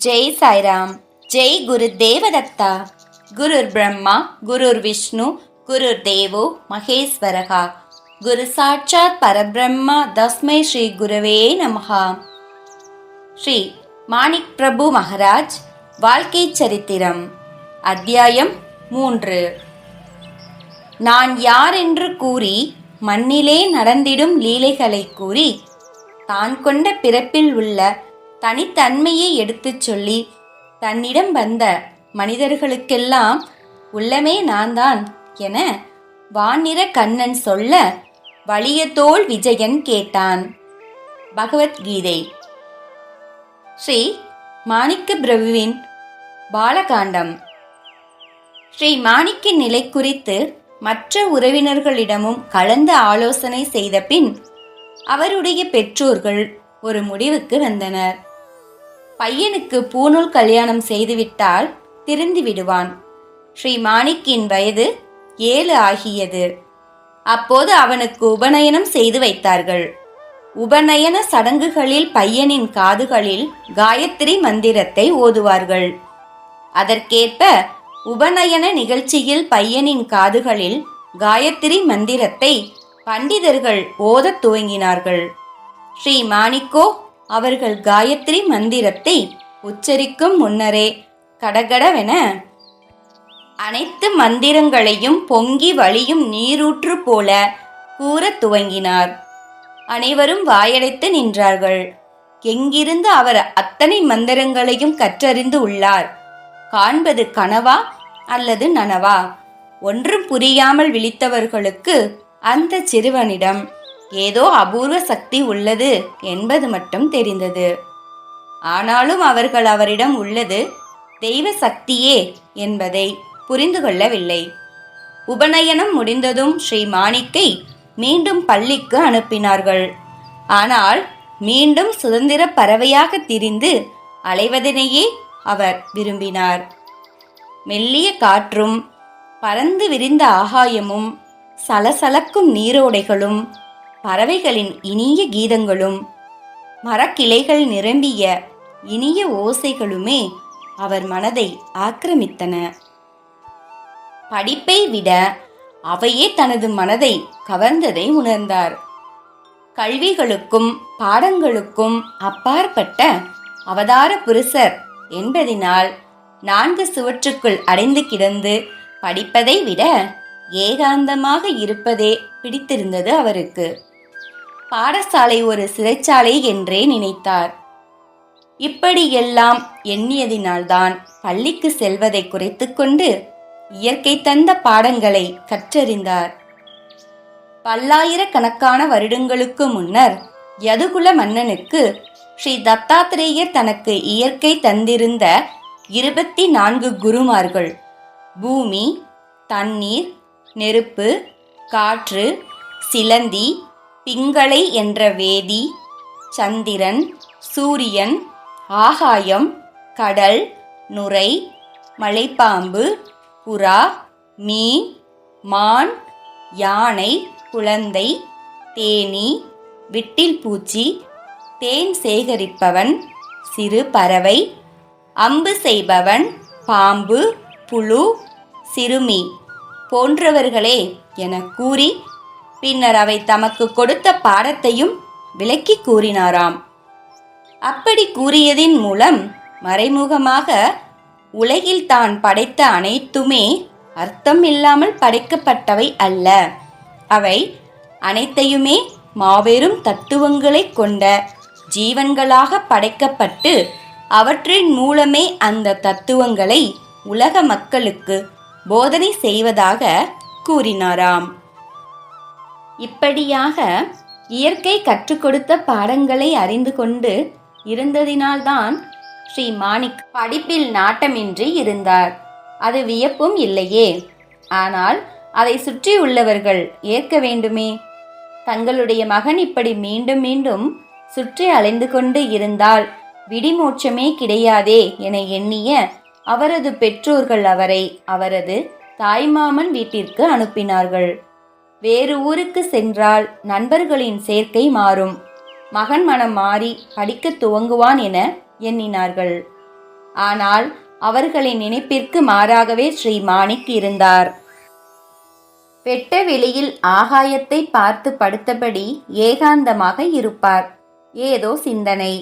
ஜெய் சாய்ராம். ஜெய் குரு தேவதத்தா. குருர் பிரம்மா குருர் விஷ்ணு குருர் தேவோ மகேஸ்வரகா. குரு சாட்சாத் பரபிரம்மா தஸ்மை ஸ்ரீ குருவே நமஹா. ஸ்ரீ மாணிக் பிரபு மகாராஜ் வாழ்க்கை சரித்திரம். அத்தியாயம் 3. நான் யார் என்று கூறி மண்ணிலே நடந்திடும் லீலைகளை கூறி தான் கொண்ட பிறப்பில் உள்ள தனித்தன்மையை எடுத்துச் சொல்லி தன்னிடம் வந்த மனிதர்களுக்கெல்லாம் உள்ளமே நான்தான் என வானிற கண்ணன் சொல்ல வலியதோள் விஜயன் கேட்டான். பகவத்கீதை. ஸ்ரீ மாணிக்க பிரபுவின் பாலகாண்டம். ஸ்ரீ மாணிக்கின் நிலை குறித்து மற்ற உறவினர்களிடமும் கலந்து ஆலோசனை செய்த பின் அவருடைய பெற்றோர்கள் ஒரு முடிவுக்கு வந்தனர். பையனுக்கு பூணூல் கல்யாணம் செய்துவிட்டால் திருந்து விடுவான். ஸ்ரீ மாணிக்கின் வயது 7 ஆகியது. அப்போது அவனுக்கு உபநயனம் செய்து வைத்தார்கள். உபநயன சடங்குகளில் பையனின் காதுகளில் காயத்ரி மந்திரத்தை ஓதுவார்கள். அதற்கேற்ப உபநயன நிகழ்ச்சியில் பையனின் காதுகளில் காயத்ரி மந்திரத்தை பண்டிதர்கள் ஓதத் துவங்கினார்கள். ஸ்ரீ மாணிக்கோ அவர்கள் காயத்ரி மந்திரத்தை உச்சரிக்கும் முன்னரே கடகடவென அனைத்து மந்திரங்களையும் பொங்கி வழியும் நீரூற்று போல கூறத் துவங்கினார். அனைவரும் வாயடைத்து நின்றார்கள். எங்கிருந்து அவர் அத்தனை மந்திரங்களையும் கற்றறிந்து உள்ளார்? காண்பது கனவா அல்லது நனவா? ஒன்றும் புரியாமல் விழித்தவர்களுக்கு அந்த சிறுவனிடம் ஏதோ அபூர்வ சக்தி உள்ளது என்பது மட்டும் தெரிந்தது. ஆனாலும் அவர்கள் அவரிடம் உள்ளது தெய்வ சக்தியே என்பதை புரிந்து கொள்ளவில்லை. உபநயனம் முடிந்ததும் ஸ்ரீ மாணிக்கை மீண்டும் பள்ளிக்கு அனுப்பினார்கள். ஆனால் மீண்டும் சுதந்திர பறவையாக திரிந்து அலைவதனையே அவர் விரும்பினார். மெல்லிய காற்றும் பறந்து விரிந்த ஆகாயமும் சலசலக்கும் நீரோடைகளும் பறவைகளின் இனிய கீதங்களும் மரக்கிளைகள் நிரம்பிய இனிய ஓசைகளுமே அவர் மனதை ஆக்கிரமித்தன. படிப்பை விட அவையே தனது மனதை கவர்ந்ததை உணர்ந்தார். கல்விகளுக்கும் பாடங்களுக்கும் அப்பாற்பட்ட அவதார புருஷர் என்பதினால் 4 சுவற்றுக்குள் அடைந்து கிடந்து படிப்பதை விட ஏகாந்தமாக இருப்பதே பிடித்திருந்தது அவருக்கு. பாடசாலை ஒரு சிறைச்சாலை என்றே நினைத்தார். இப்படியெல்லாம் எண்ணியதினால்தான் பள்ளிக்கு செல்வதை குறைத்து கொண்டு இயற்கை தந்த பாடங்களை கற்றறிந்தார். பல்லாயிரக்கணக்கான வருடங்களுக்கு முன்னர் யதுகுல மன்னனுக்கு ஸ்ரீ தத்தாத்திரேயர் தனக்கு இயற்கை தந்திருந்த 24 குருமார்கள், பூமி, தண்ணீர், நெருப்பு, காற்று, சிலந்தி, பிங்களை என்ற வேதி, சந்திரன், சூரியன், ஆகாயம், கடல், நுரை, மலைப்பாம்பு, புறா, மீன், மான், யானை, குழந்தை, தேனீ, விட்டில் பூச்சி, தேன் சேகரிப்பவன், சிறு பறவை, அம்பு செய்பவன், பாம்பு, புழு, சிறுமி போன்றவர்களே என கூறி பின்னர் அவை தமக்கு கொடுத்த பாடத்தையும் விளக்கி கூறினாராம். அப்படி கூறியதின் மூலம் மறைமுகமாக உலகில் தான் படைத்த அனைத்துமே அர்த்தம் இல்லாமல் படைக்கப்பட்டவை அல்ல, அவை அனைத்தையுமே மாபெரும் தத்துவங்களை கொண்ட ஜீவன்களாக படைக்கப்பட்டு அவற்றின் மூலமே அந்த தத்துவங்களை உலக மக்களுக்கு போதனை செய்வதாக கூறினாராம். இப்படியாக இயற்கை கற்றுக் கொடுத்த பாடங்களை அறிந்து கொண்டு இருந்ததினால்தான் ஸ்ரீ மாணிக் படிப்பில் நாட்டமின்றி இருந்தார். அது வியப்பும் இல்லையே. ஆனால் அதை சுற்றி உள்ளவர்கள் ஏற்க வேண்டுமே. தங்களுடைய மகன் இப்படி மீண்டும் மீண்டும் சுற்றி அலைந்து கொண்டு இருந்தால் விடிமோட்சமே கிடையாதே என எண்ணிய அவரது பெற்றோர்கள் அவரை அவரது தாய்மாமன் வீட்டிற்கு அனுப்பினார்கள். வேறு ஊருக்கு சென்றால் நண்பர்களின் சேர்க்கை மாறும், மகன் மனம் மாறி படிக்க துவங்குவான் என எண்ணினார்கள். ஆனால் அவர்களின் நினைப்பிற்கு மாறாகவே ஸ்ரீ மாணிக் இருந்தார். வெட்ட வெளியில் ஆகாயத்தை பார்த்து படுத்தபடி ஏகாந்தமாக இருப்பார். ஏதோ சிந்தனை,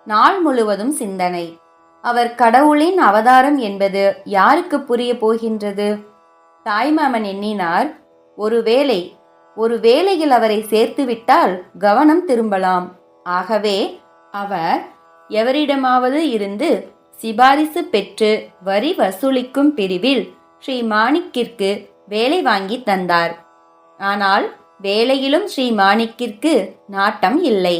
நாள் முழுவதும் சிந்தனை. அவர் கடவுளின் அவதாரம் என்பது யாருக்கு புரிய போகின்றது? தாய்மாமன் எண்ணினார், ஒரு வேளையில் அவரை சேர்த்துவிட்டால் கவனம் திரும்பலாம். ஆகவே அவர் எவரிடமாவது இருந்து சிபாரிசு பெற்று வரி வசூலிக்கும் பிரிவில் ஸ்ரீ மாணிக்கிற்கு வேலை வாங்கி தந்தார். ஆனால் வேலையிலும் ஸ்ரீ மாணிக்கிற்கு நாட்டம் இல்லை.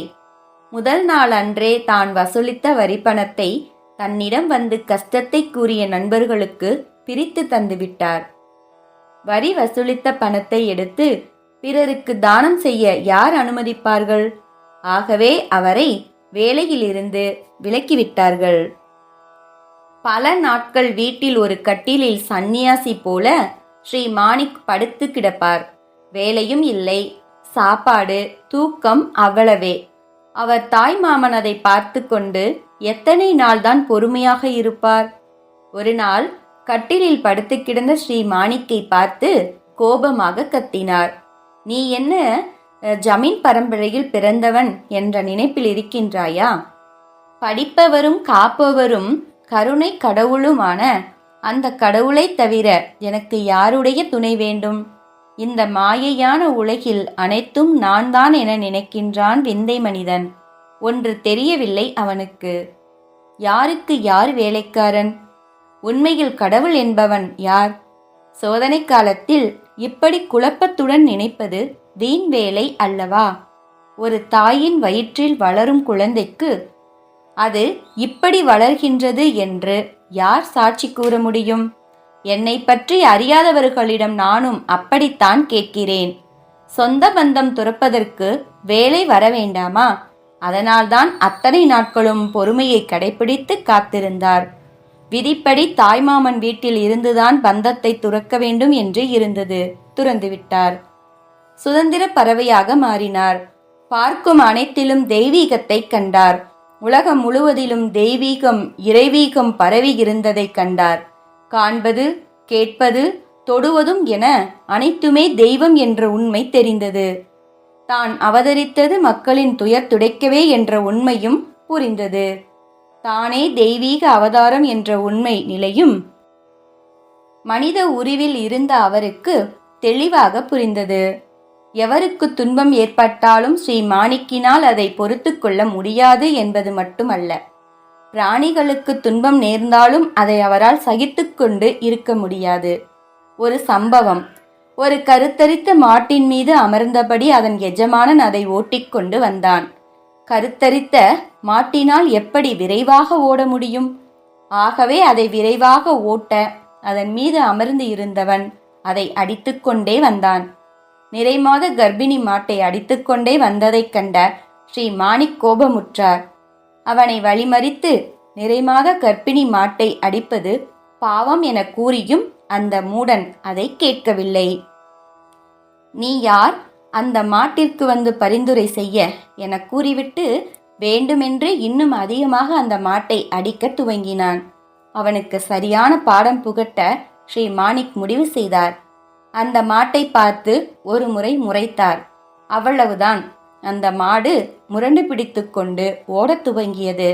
முதல் நாள் அன்றே தான் வசூலித்த வரிப்பணத்தை தன்னிடம் வந்து கஷ்டத்தை கூறிய நண்பர்களுக்கு பிரித்து தந்துவிட்டார். வரி வசூலித்த பணத்தை எடுத்து பிறருக்கு தானம் செய்ய யார் அனுமதிப்பார்கள்? ஆகவே அவரை வேலையிலிருந்து விலக்கிவிட்டார்கள். பல நாட்கள் வீட்டில் ஒரு கட்டிலில் சந்நியாசி போல ஸ்ரீ மாணிக் படுத்து கிடப்பார். வேலையும் இல்லை, சாப்பாடு, தூக்கம் அவ்வளவே. அவர் தாய் மாமன் அதை பார்த்து கொண்டு எத்தனை நாள்தான் பொறுமையாக இருப்பார்? ஒரு நாள் கட்டிலில் படுத்து கிடந்த ஸ்ரீ மாணிக்கை பார்த்து கோபமாக கத்தினார். நீ என்ன ஜமீன் பரம்பரையில் பிறந்தவன் என்ற நினைப்பில் இருக்கின்றாயா? படிப்பவரும் காப்பவரும் கருணை கடவுளுமான அந்த கடவுளை தவிர எனக்கு யாருடைய துணை வேண்டும்? இந்த மாயையான உலகில் அனைத்தும் நான் தான் என நினைக்கின்றான் விந்தை மனிதன். ஒன்று தெரியவில்லை அவனுக்கு. யாருக்கு யார் வேலைக்காரன்? உண்மையில் கடவுள் என்பவன் யார்? சோதனை காலத்தில் இப்படி குழப்பத்துடன் நினைப்பது வீண் வேலை அல்லவா? ஒரு தாயின் வயிற்றில் வளரும் குழந்தைக்கு அது இப்படி வளர்கின்றது என்று யார் சாட்சி கூற முடியும்? என்னை பற்றி அறியாதவர்களிடம் நானும் அப்படித்தான் கேட்கிறேன். சொந்த பந்தம் துறப்பதற்கு வேலை வர வேண்டாமா? அதனால்தான் அத்தனை நாட்களும் பொறுமையை கடைபிடித்து காத்திருந்தார். விதிப்படி தாய்மாமன் வீட்டில் இருந்துதான் பந்தத்தை துறக்க வேண்டும் என்று இருந்தது. துறந்துவிட்டார். சுதந்திர பறவையாக மாறினார். பார்க்கும் அனைத்திலும் தெய்வீகத்தை கண்டார். உலகம் முழுவதிலும் தெய்வீகம், இறைவீகம் பரவி இருந்ததை கண்டார். காண்பது, கேட்பது, தொடுவதும் என அனைத்துமே தெய்வம் என்ற உண்மை தெரிந்தது. தான் அவதரித்தது மக்களின் துயர் துடைக்கவே என்ற உண்மையும் புரிந்தது. தானே தெய்வீக அவதாரம் என்ற உண்மை நிலையும் மனித உருவில் இருந்த அவருக்கு தெளிவாக புரிந்தது. எவருக்கு துன்பம் ஏற்பட்டாலும் ஸ்ரீ மாணிக்கினால் அதை பொறுத்து கொள்ள முடியாது என்பது மட்டுமல்ல, பிராணிகளுக்கு துன்பம் நேர்ந்தாலும் அதை அவரால் சகித்து கொண்டு இருக்க முடியாது. ஒரு சம்பவம். ஒரு கருத்தரித்த மாட்டின் மீது அமர்ந்தபடி அதன் எஜமானன் அதை ஓட்டிக்கொண்டு வந்தான். கருத்தரித்த மாட்டினால் எப்படி விரைவாக ஓட முடியும்? ஆகவே அதை விரைவாக ஓட்ட அதன் மீது அமர்ந்து இருந்தவன் அதை அடித்துக்கொண்டே வந்தான். நிறைமாத கர்ப்பிணி மாட்டை அடித்துக்கொண்டே வந்ததைக் கண்ட ஸ்ரீ மாணிக் கோபமுற்றார். அவனை வழிமறித்து நிறைமாத கர்ப்பிணி மாட்டை அடிப்பது பாவம் என கூறியும் அந்த மூடன் அதை கேட்கவில்லை. நீ யார் அந்த மாட்டிற்கு வந்து பரிந்துரை செய்ய என கூறிவிட்டு வேண்டுமென்று இன்னும் அதிகமாக அந்த மாட்டை அடிக்க துவங்கினான். அவனுக்கு சரியான பாடம் புகட்ட ஸ்ரீ மாணிக் முடிவு செய்தார். அந்த மாட்டை பார்த்து ஒரு முறை முறைத்தார். அவ்வளவுதான். அந்த மாடு முரண்டு பிடித்து கொண்டு ஓடத் துவங்கியது.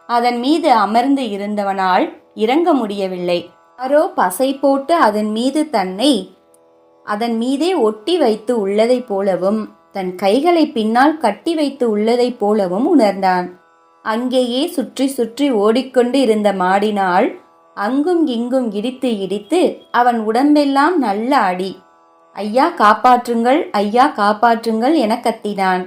அதன் மீது அமர்ந்து இருந்தவனால் இறங்க முடியவில்லை. யாரோ பசை போட்டு அதன் மீதே ஒட்டி வைத்து உள்ளதைப் போலவும் தன் கைகளை பின்னால் கட்டி வைத்து உள்ளதைப் போலவும் உணர்ந்தான். அங்கேயே சுற்றி சுற்றி ஓடிக்கொண்டு இருந்த மாடினால் அங்கும் இங்கும் இடித்து இடித்து அவன் உடம்பெல்லாம் நல்ல அடி. ஐயா காப்பாற்றுங்கள், ஐயா காப்பாற்றுங்கள் என கத்தினான்.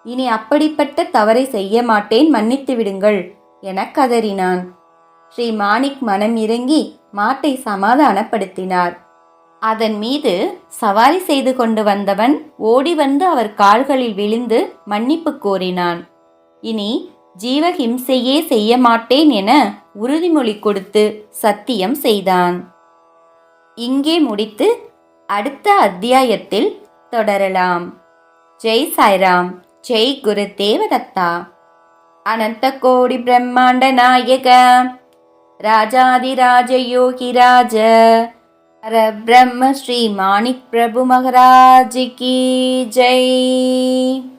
இனி அப்படிப்பட்ட தவறை செய்ய மாட்டேன், மன்னித்து விடுங்கள் என கதறினான். ஸ்ரீ மாணிக் மனம் இறங்கி மாட்டை சமாதானப்படுத்தினார். அதன் மீது சவாரி செய்து கொண்டு வந்தவன் ஓடி வந்து அவர் கால்களில் விழுந்து மன்னிப்பு கோரினான். இனி ஜீவஹிம்சையே செய்ய மாட்டேன் என உறுதிமொழி கொடுத்து சத்தியம் செய்தான். இங்கே முடித்து அடுத்த அத்தியாயத்தில் தொடரலாம். ஜெய் சாய்ராம். ஜெய் குரு தேவதத்தா. அனந்த கோடி பிரம்மாண்ட நாயக ராஜாதிராஜ யோகிராஜ பரபிரம்ம ஸ்ரீ மாணிக் பிரபு மகாராஜ் கி ஜெய்.